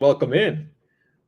Welcome in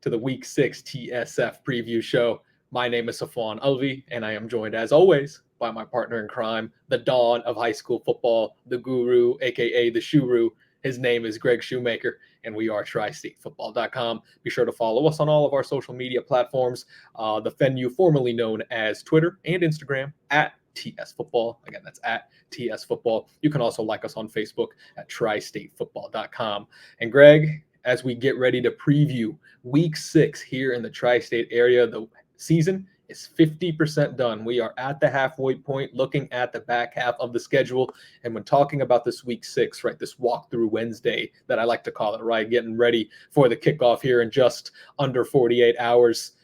to the Week 6 TSF preview show. My name is Safwan Alvi, and I am joined, as always, by my partner in crime, the dawn of high school football, the guru, aka the Shuru. His name is Greg Shoemaker, and we are tristatefootball.com. Be sure to follow us on all of our social media platforms. The venue formerly known as Twitter and Instagram at TS Football. Again, that's at TS Football. You can also like us on Facebook at tristatefootball.com. And Greg, as we get ready to preview week 6 here in the tri-state area, the season is 50% done. We are at the halfway point, looking at the back half of the schedule. And when talking about this week 6, right, this walkthrough Wednesday that I like to call it, right, getting ready for the kickoff here in just under 48 hours,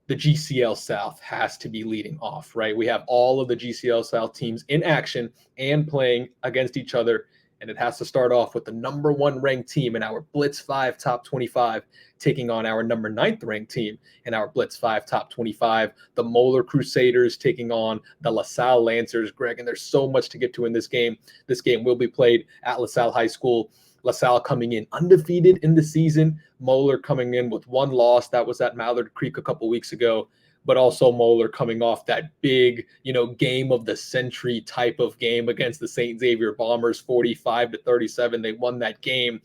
the GCL South has to be leading off, right? We have all of the GCL South teams in action and playing against each other. And it has to start off with the number 1 ranked team in our Blitz 5 Top 25 taking on our number 9th ranked team in our Blitz 5 Top 25. The Moeller Crusaders taking on the LaSalle Lancers, Greg. And there's so much to get to in this game. This game will be played at LaSalle High School. LaSalle coming in undefeated in the season. Moeller coming in with 1 loss. That was at Mallard Creek a couple weeks ago. But also Moeller coming off that big, game of the century type of game against the St. Xavier Bombers, 45-37. They won that game.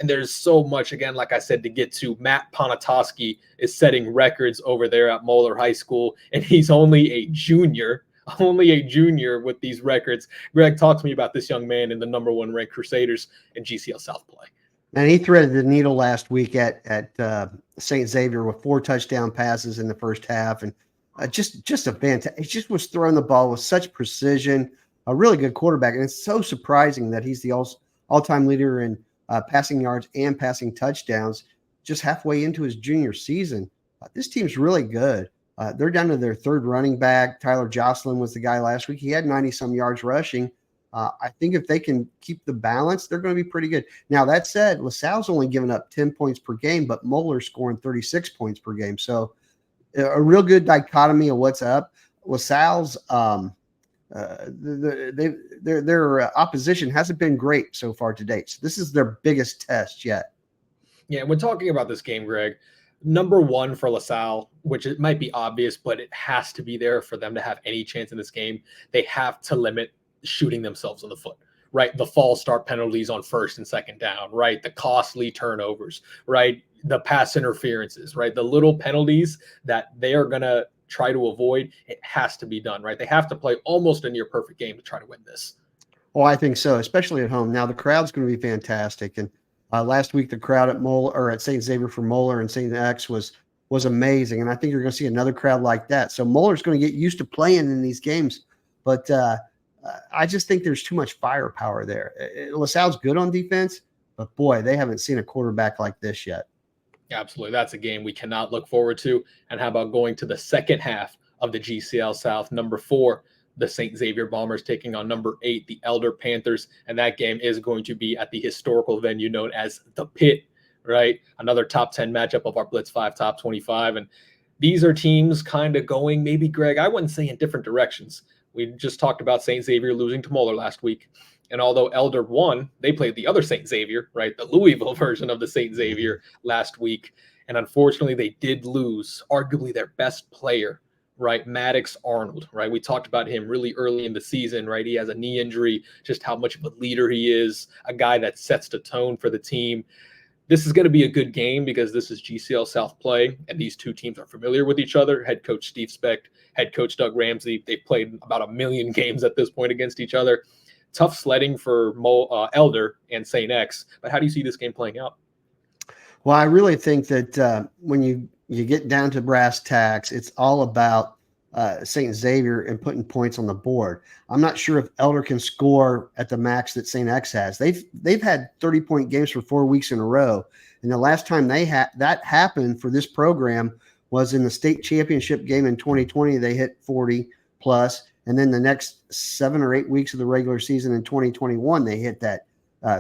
And there's so much, again, like I said, to get to. Matt Ponatoski is setting records over there at Moeller High School, and he's only a junior with these records. Greg, talk to me about this young man in the number 1 ranked Crusaders in GCL South play. And he threaded the needle last week at St. Xavier with 4 touchdown passes in the first half, and just a fantastic. He just was throwing the ball with such precision. A really good quarterback, and it's so surprising that he's the all-time leader in passing yards and passing touchdowns just halfway into his junior season. This team's really good. They're down to their 3rd running back. Tyler Jocelyn was the guy last week. He had 90-some yards rushing. I think if they can keep the balance, they're going to be pretty good. Now, that said, LaSalle's only given up 10 points per game, but Moeller's scoring 36 points per game. So a real good dichotomy of what's up. LaSalle's their opposition hasn't been great so far to date. So this is their biggest test yet. Yeah, when talking about this game, Greg, number 1 for LaSalle, which it might be obvious, but it has to be there for them to have any chance in this game. They have to limit shooting themselves in the foot, right? The false start penalties on 1st and 2nd down, right? The costly turnovers, right? The pass interferences, right? The little penalties that they are going to try to avoid. It has to be done, right? They have to play almost a near perfect game to try to win this. Well, I think so, especially at home. Now the crowd's going to be fantastic. And last week, the crowd at Moeller or at St. Xavier for Moeller and St. X was amazing. And I think you're going to see another crowd like that. So Moeller's going to get used to playing in these games, but I just think there's too much firepower there. LaSalle's good on defense, but boy, they haven't seen a quarterback like this yet. Absolutely. That's a game we cannot look forward to. And how about going to the second half of the GCL South? Number 4, the St. Xavier Bombers taking on number 8, the Elder Panthers. And that game is going to be at the historical venue known as the Pit, right? Another top 10 matchup of our Blitz 5 Top 25. And these are teams kind of going, maybe, Greg, I wouldn't say in different directions. We just talked about St. Xavier losing to Moeller last week. And although Elder won, they played the other St. Xavier, right? The Louisville version of the St. Xavier last week. And unfortunately, they did lose arguably their best player, right? Maddox Arnold, right? We talked about him really early in the season, right? He has a knee injury, just how much of a leader he is, a guy that sets the tone for the team. This is going to be a good game because this is GCL South play, and these two teams are familiar with each other. Head coach Steve Specht, head coach Doug Ramsey. They've played about 1 million games at this point against each other. Tough sledding for Elder and St. X, but how do you see this game playing out? Well, I really think that when you get down to brass tacks, it's all about St. Xavier and putting points on the board. I'm not sure if Elder can score at the max that St. X has. They've had 30-point games for 4 weeks in a row, and the last time that happened for this program was in the state championship game in 2020. They hit 40 plus, and then the next 7 or 8 weeks of the regular season in 2021, they hit that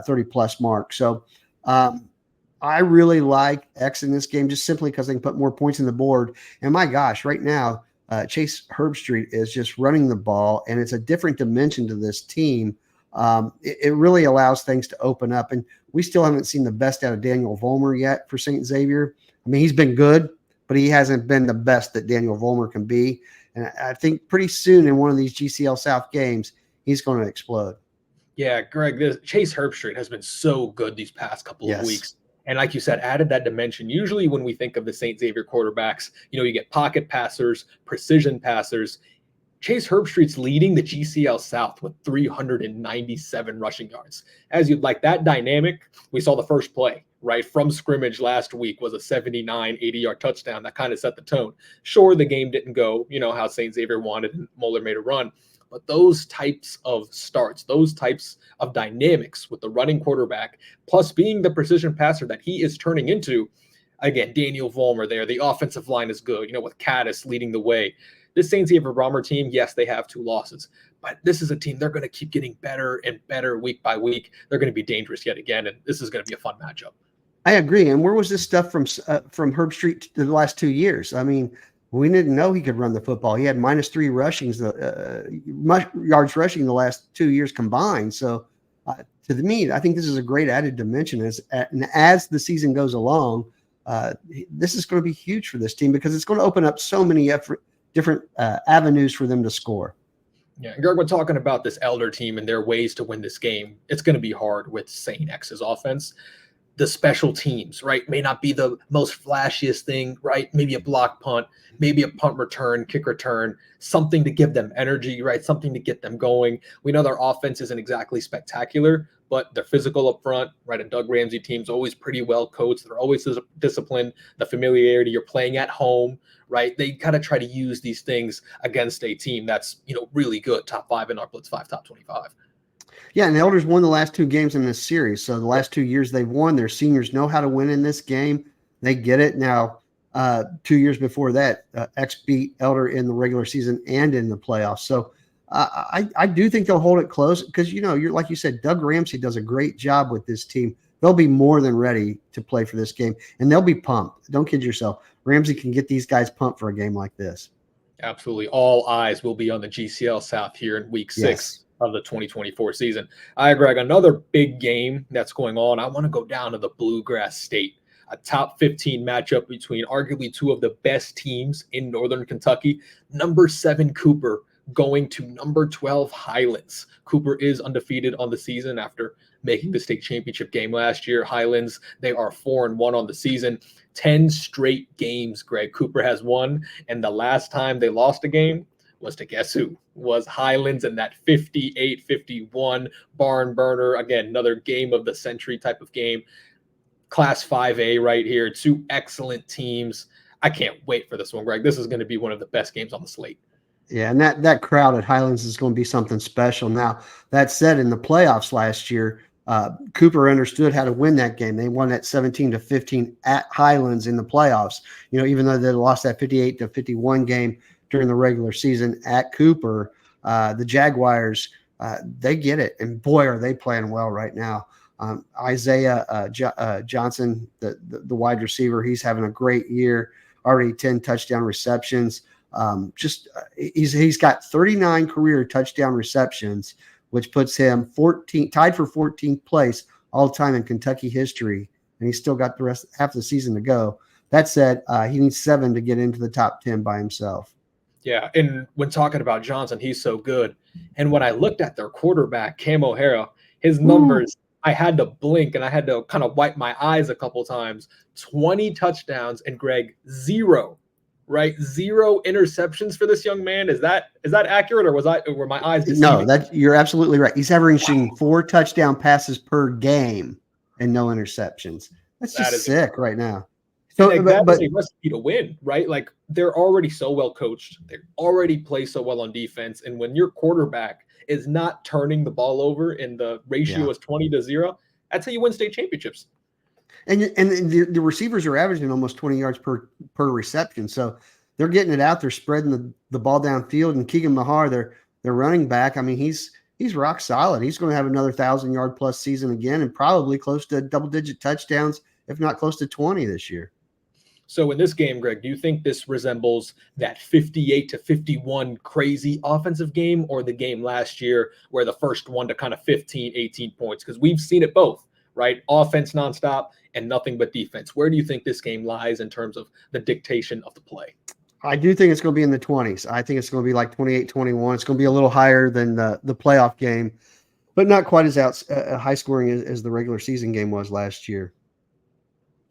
30 plus mark. So I really like X in this game just simply because they can put more points on the board. And my gosh, right now, Chase Herbstreit is just running the ball, and it's a different dimension to this team. it really allows things to open up. And we still haven't seen the best out of Daniel Vollmer yet for St. Xavier. I mean, he's been good, but he hasn't been the best that Daniel Vollmer can be. And I think pretty soon in one of these GCL South games, he's going to explode. Yeah, Greg, Chase Herbstreit has been so good these past couple of Yes. weeks. And like you said, added that dimension. Usually when we think of the St. Xavier quarterbacks, you get pocket passers, precision passers. Chase Herbstreit's leading the GCL South with 397 rushing yards. As you'd like that dynamic, we saw the first play, right, from scrimmage last week was a 79, 80-yard touchdown that kind of set the tone. Sure, the game didn't go, how St. Xavier wanted and Moeller made a run. But those types of starts, those types of dynamics with the running quarterback, plus being the precision passer that he is turning into, again, Daniel Vollmer there, the offensive line is good, with Caddis leading the way. This St. Xavier Bomber team, yes, they have 2 losses, but this is a team, they're going to keep getting better and better week by week. They're going to be dangerous yet again, and this is going to be a fun matchup. I agree. And where was this stuff from Herbstreit the last 2 years? I mean, we didn't know he could run the football. He had -3 rushings, yards rushing the last 2 years combined. So to me, I think this is a great added dimension. As the season goes along, this is going to be huge for this team because it's going to open up so many different avenues for them to score. Yeah, Greg, we're talking about this Elder team and their ways to win this game. It's going to be hard with St. X's offense. The special teams, right, may not be the most flashiest thing, right? Maybe a block punt, maybe a punt return, kick return, something to give them energy, right? Something to get them going. We know their offense isn't exactly spectacular, but they're physical up front, right? A Doug Ramsey team's always pretty well coached. They're always disciplined. The familiarity, you're playing at home, right? They kind of try to use these things against a team that's, really good, top 5 in our Blitz 5, top 25. Yeah, and the Elders won the last 2 games in this series. So the last 2 years they've won. Their seniors know how to win in this game. They get it. Now, 2 years before that, X beat Elder in the regular season and in the playoffs. So I do think they'll hold it close because, you're like you said, Doug Ramsey does a great job with this team. They'll be more than ready to play for this game, and they'll be pumped. Don't kid yourself. Ramsey can get these guys pumped for a game like this. Absolutely. All eyes will be on the GCL South here in week 6. Yes. Of the 2024 season. Greg, another big game that's going on. I want to go down to the Bluegrass State, a top 15 matchup between arguably 2 of the best teams in Northern Kentucky. Number 7 Cooper going to number 12 Highlands. Cooper is undefeated on the season after making the state championship game last year. Highlands, they are 4-1 on the season. 10 straight games, Greg. Cooper has won, and the last time they lost a game was to guess who? Was Highlands in that 58-51 barn burner. Again, another game of the century type of game. Class 5A right here. 2 excellent teams. I can't wait for this one, Greg. This is going to be one of the best games on the slate. Yeah, and that crowd at Highlands is going to be something special. Now, that said, in the playoffs last year, Cooper understood how to win that game. They won at 17-15 at Highlands in the playoffs. Even though they lost that 58-51 game during the regular season at Cooper, the Jaguars, they get it. And boy, are they playing well right now. Isaiah Johnson, the wide receiver, he's having a great year, already 10 touchdown receptions. He's got 39 career touchdown receptions, which puts him tied for 14th place all time in Kentucky history. And he's still got the rest, half the season to go. That said, he needs 7 to get into the top 10 by himself. Yeah, and when talking about Johnson, he's so good. And when I looked at their quarterback, Cam O'Hara, his numbers, I had to blink and I had to kind of wipe my eyes a couple times. 20 touchdowns and Greg, 0, right? 0 interceptions for this young man. Is that accurate, or were my eyes deceiving? No, you're absolutely right. He's averaging 4 touchdown passes per game and no interceptions. That's just sick right now. So, that's a recipe to win, right? Like, they're already so well coached. They already play so well on defense. And when your quarterback is not turning the ball over and the ratio is 20-0, that's how you win state championships. And the receivers are averaging almost 20 yards per reception. So they're getting it out. They're spreading the ball downfield. And Keegan Mahar, their running back, I mean, he's rock solid. He's going to have another 1,000-yard plus season again and probably close to double-digit touchdowns, if not close to 20 this year. So in this game, Greg, do you think this resembles that 58-51 crazy offensive game or the game last year where the first one to kind of 15, 18 points? Because we've seen it both, right? Offense nonstop and nothing but defense. Where do you think this game lies in terms of the dictation of the play? I do think it's going to be in the 20s. I think it's going to be like 28-21. It's going to be a little higher than the playoff game, but not quite as high scoring as the regular season game was last year.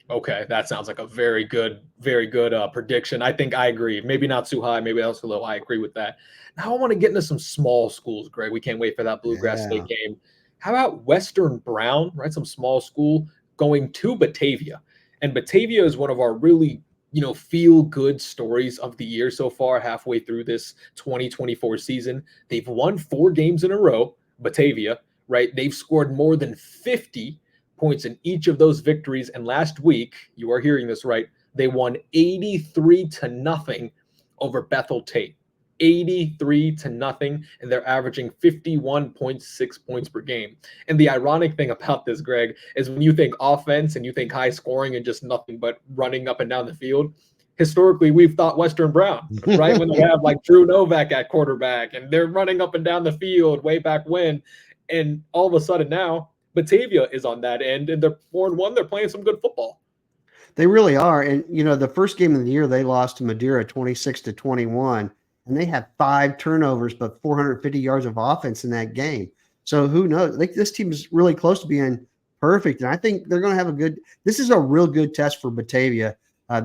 Okay, that sounds like a very good prediction. I think I agree. Maybe not too high, maybe also low. I agree with that. Now I want to get into some small schools, Greg. We can't wait for that Bluegrass Yeah. State game. How about Western Brown, right? Some small school going to Batavia. And Batavia is one of our really, feel good stories of the year so far, halfway through this 2024 season. They've won 4 games in a row, Batavia, right? They've scored more than 50 points in each of those victories. And last week, you are hearing this right, they won 83-0 over Bethel Tate. 83-0, and they're averaging 51.6 points per game. And the ironic thing about this, Greg, is when you think offense and you think high scoring and just nothing but running up and down the field, historically we've thought Western Brown, right? When they have like Drew Novak at quarterback and they're running up and down the field way back when, and all of a sudden now Batavia is on that end, and they're 4-1. They're playing some good football. They really are. And, the first game of the year, they lost to Madeira 26-21, and they had 5 turnovers, but 450 yards of offense in that game. So who knows? This team is really close to being perfect. And I think they're going to have this is a real good test for Batavia.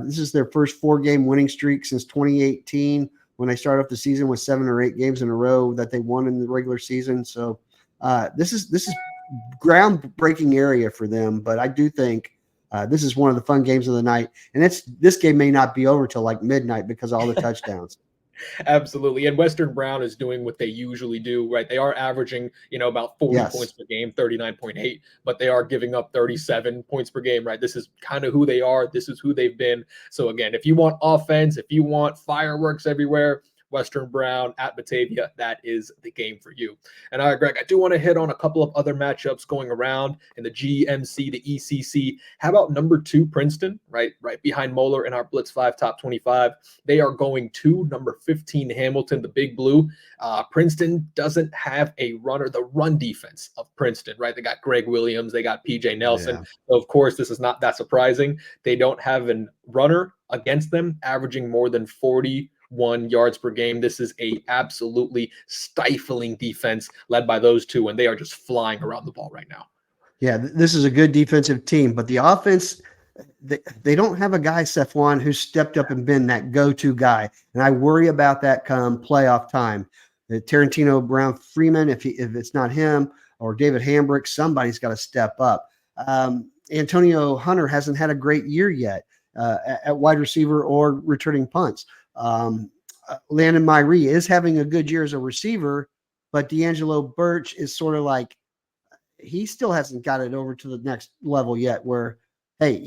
This is their first 4-game winning streak since 2018 when they started off the season with 7 or 8 games in a row that they won in the regular season. So this is groundbreaking area for them. But I do think this is one of the fun games of the night. And this game may not be over till like midnight because of all the touchdowns. Absolutely. And Western Brown is doing what they usually do, right? They are averaging, about 40 points per game, 39.8, but they are giving up 37 points per game, right? This is kind of who they are. This is who they've been. So again, if you want offense, if you want fireworks everywhere, Western Brown at Batavia, that is the game for you. And all right, Greg, I do want to hit on a couple of other matchups going around in the GMC, the ECC. How about number 2 Princeton, right behind Moeller in our Blitz 5 top 25? They are going to number 15 Hamilton, the Big Blue. Princeton doesn't have a runner, the run defense of Princeton, right? They got Greg Williams, they got PJ Nelson. Yeah. So of course, this is not that surprising. They don't have a runner against them averaging more than 41 yards per game. This is a absolutely stifling defense led by those two, and they are just flying around the ball right now. Yeah, this is a good defensive team, but the offense, they don't have a guy, Stephon, who's stepped up and been that go-to guy. And I worry about that come playoff time. Tarantino Brown Freeman, if it's not him, or David Hambrick, somebody's got to step up. Antonio Hunter hasn't had a great year yet at wide receiver or returning punts. Landon Myrie is having a good year as a receiver, but D'Angelo Birch is sort of like, he still hasn't got it over to the next level yet where, hey,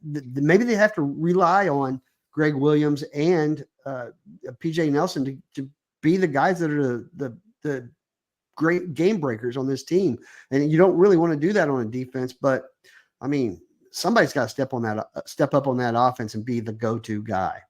maybe they have to rely on Greg Williams and PJ Nelson to be the guys that are the great game breakers on this team. And you don't really want to do that on a defense, but I mean, somebody's got to step up on that offense and be the go-to guy.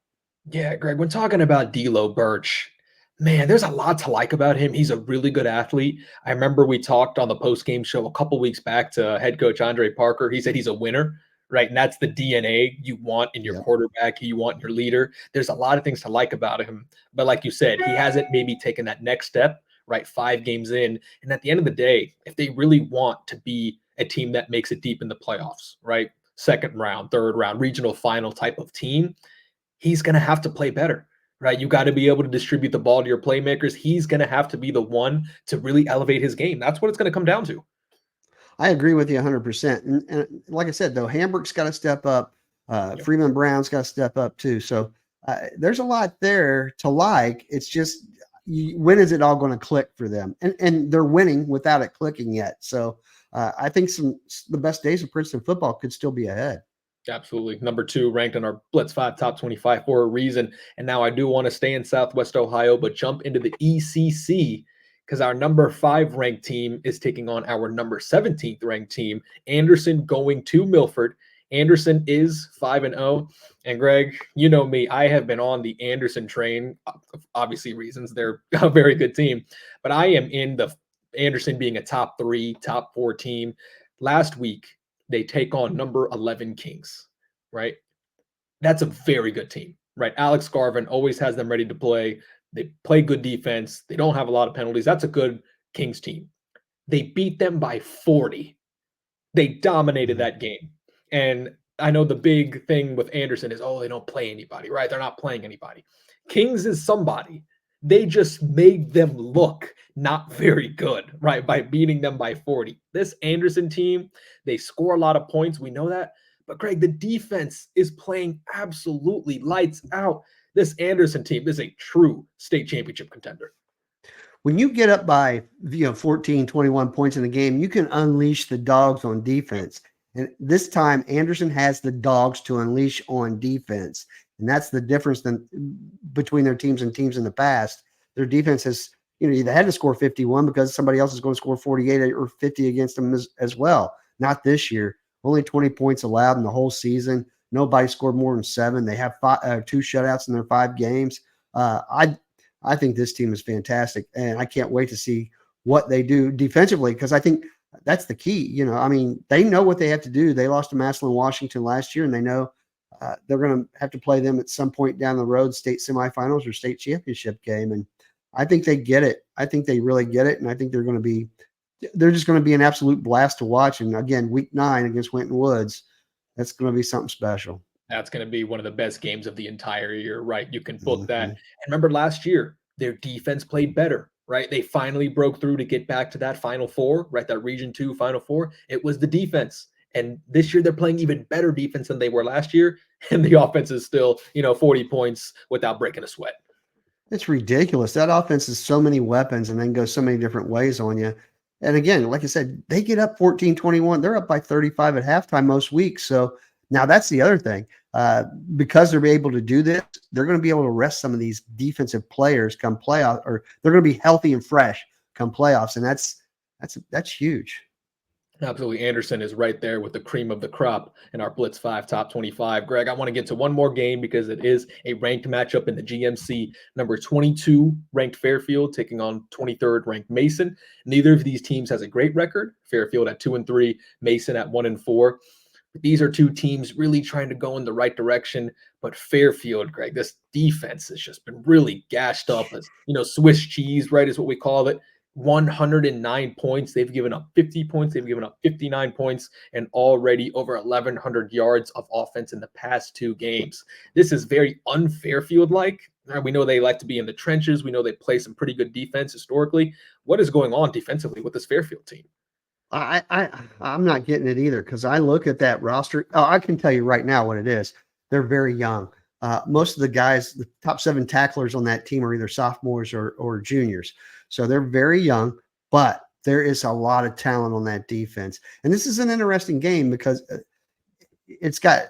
Yeah, Greg, when talking about D'Lo Birch, man, there's a lot to like about him. He's a really good athlete. I remember we talked on the post-game show a couple weeks back to head coach Andre Parker. He said he's a winner, right? And that's the DNA you want in your quarterback, you want in your leader. There's a lot of things to like about him. But like you said, he hasn't maybe taken that next step, right? 5 games in. And at the end of the day, if they really want to be a team that makes it deep in the playoffs, right? Second round, third round, regional final type of team, he's going to have to play better, right? You got to be able to distribute the ball to your playmakers. He's going to have to be the one to really elevate his game. That's what it's going to come down to. I agree with you 100%. And like I said, though, Hambrick's got to step up. Freeman Brown's got to step up too. So there's a lot there to like. It's just, when is it all going to click for them? And they're winning without it clicking yet. So I think the best days of Princeton football could still be ahead. Absolutely. Number 2 ranked on our Blitz 5 top 25 for a reason. And now I do want to stay in Southwest Ohio, but jump into the ECC because our number 5 ranked team is taking on our number 17th ranked team. Anderson going to Milford. Anderson is 5-0. And Greg, you know me, I have been on the Anderson train, obviously reasons. They're a very good team, but I am in the Anderson being a top 3, top 4 team. Last week, they take on number 11 Kings, right? That's a very good team, right? Alex Garvin always has them ready to play. They play good defense. They don't have a lot of penalties. That's a good Kings team. They beat them by 40. They dominated Mhm. that game. And I know the big thing with Anderson is, oh, they don't play anybody, right? They're not playing anybody. Kings is somebody. They just made them look not very good, right? By beating them by 40. This Anderson team, they score a lot of points. We know that. But Greg, the defense is playing absolutely lights out. This Anderson team is a true state championship contender. When you get up by 14, 21 points in the game, you can unleash the dogs on defense. And this time, Anderson has the dogs to unleash on defense. And that's the difference between their teams and teams in the past. Their defense has, they had to score 51 because somebody else is going to score 48 or 50 against them as well. Not this year. Only 20 points allowed in the whole season. Nobody scored more than 7. They have 2 shutouts in their 5 games. I think this team is fantastic, and I can't wait to see what they do defensively because I think that's the key. They know what they have to do. They lost to Massillon, Washington last year, and they know they're going to have to play them at some point down the road, state semifinals or state championship game. And I think they get it. I think they really get it, and I think they're just going to be an absolute blast to watch. And again, week 9 against Winton Woods, that's going to be something special. That's going to be one of the best games of the entire year, right? You can book that. Mm-hmm. And remember last year, their defense played better, right? They finally broke through to get back to that Final Four, right? That Region 2 Final Four. It was the defense. And this year, they're playing even better defense than they were last year. And the offense is still, 40 points without breaking a sweat. It's ridiculous. That offense has so many weapons and then goes so many different ways on you. And again, like I said, they get up 14-21. They're up by 35 at halftime most weeks. So now that's the other thing. Because they're able to do this, they're going to be able to rest some of these defensive players come playoff, or they're going to be healthy and fresh come playoffs. And that's huge. Absolutely. Anderson is right there with the cream of the crop in our Blitz 5 top 25. Greg, I want to get to one more game because it is a ranked matchup in the GMC. Number 22 ranked Fairfield taking on 23rd ranked Mason. Neither of these teams has a great record. Fairfield at 2-3, Mason at 1-4. But these are two teams really trying to go in the right direction. But Fairfield, Greg, this defense has just been really gashed up as, Swiss cheese, right, is what we call it. 109 points. They've given up 50 points. They've given up 59 points and already over 1,100 yards of offense in the past 2 games. This is very unfairfield-like. We know they like to be in the trenches. We know they play some pretty good defense historically. What is going on defensively with this Fairfield team? I'm not getting it either because I look at that roster. Oh, I can tell you right now what it is. They're very young. Most of the guys, the top 7 tacklers on that team are either sophomores or juniors. So they're very young, but there is a lot of talent on that defense. And this is an interesting game because it's got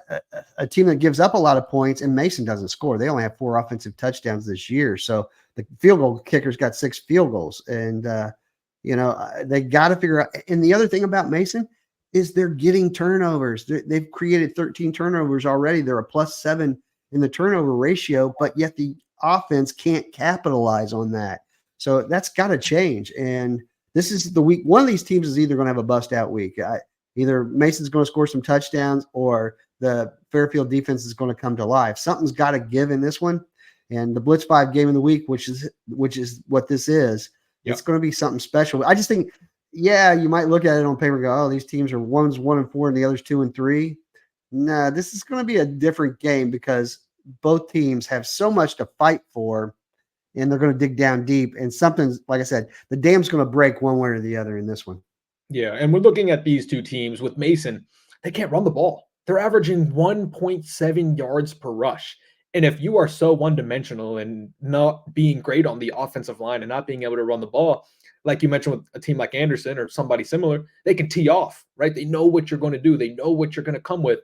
a team that gives up a lot of points and Mason doesn't score. They only have 4 offensive touchdowns this year. So the field goal kicker's got 6 field goals. And, they got to figure out. And the other thing about Mason is they're getting turnovers. They've created 13 turnovers already. They're a +7 in the turnover ratio, but yet the offense can't capitalize on that. So that's got to change. And this is the week. One of these teams is either going to have a bust out week. Either Mason's going to score some touchdowns or the Fairfield defense is going to come to life. Something's got to give in this one. And the Blitz 5 game of the week, which is what this is, Yep. It's going to be something special. I just think, you might look at it on paper and go, oh, these teams are one's 1-4 and the other's 2-3. No, this is going to be a different game because both teams have so much to fight for. And they're going to dig down deep. And something's, like I said, the dam's going to break one way or the other in this one. Yeah, and we're looking at these two teams with Mason. They can't run the ball. They're averaging 1.7 yards per rush. And if you are so one-dimensional and not being great on the offensive line and not being able to run the ball, like you mentioned with a team like Anderson or somebody similar, they can tee off, right? They know what you're going to do. They know what you're going to come with.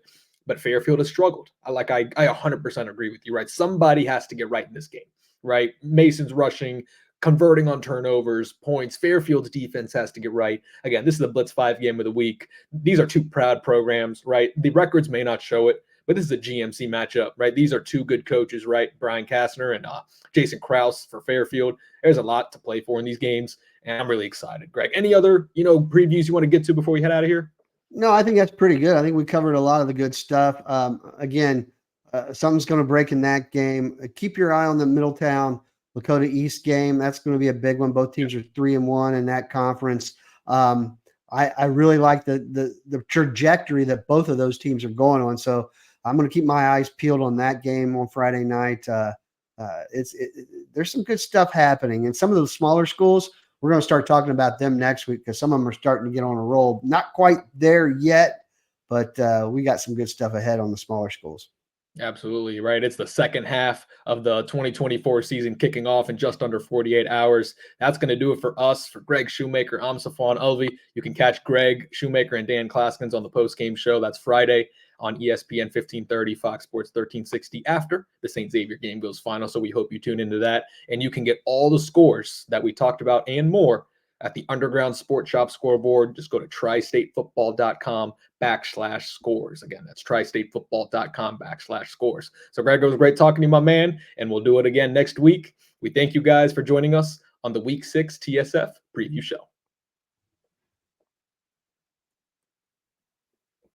But Fairfield has struggled. I 100% agree with you, right? Somebody has to get right in this game, right? Mason's rushing converting on turnovers, points. Fairfield's defense has to get right. Again, this is the Blitz 5 game of the week. These are two proud programs, right? The records may not show it, but this is a GMC matchup, right? These are two good coaches, right? Brian Kastner and Jason Krause for Fairfield. There's a lot to play for in these games, and I'm really excited. Greg, any other, previews you want to get to before we head out of here? No, I think that's pretty good. I think we covered a lot of the good stuff. Again, something's going to break in that game. Keep your eye on the Middletown Lakota East game. That's going to be a big one. Both teams are 3-1 in that conference. I really like the trajectory that both of those teams are going on. So I'm going to keep my eyes peeled on that game on Friday night. There's some good stuff happening, and some of those smaller schools, we're going to start talking about them next week because some of them are starting to get on a roll. Not quite there yet, but we got some good stuff ahead on the smaller schools. Absolutely, right. It's the second half of the 2024 season kicking off in just under 48 hours. That's going to do it for us. For Greg Shoemaker, I'm Safwan Ulvi. You can catch Greg Shoemaker and Dan Klaskins on the post-game show. That's Friday on ESPN 1530, Fox Sports 1360 after the St. Xavier game goes final. So we hope you tune into that. And you can get all the scores that we talked about and more at the Underground Sports Shop scoreboard. Just go to tristatefootball.com/scores. Again, that's tristatefootball.com/scores. So Greg, it was great talking to you, my man, and we'll do it again next week. We thank you guys for joining us on the Week 6 TSF preview show.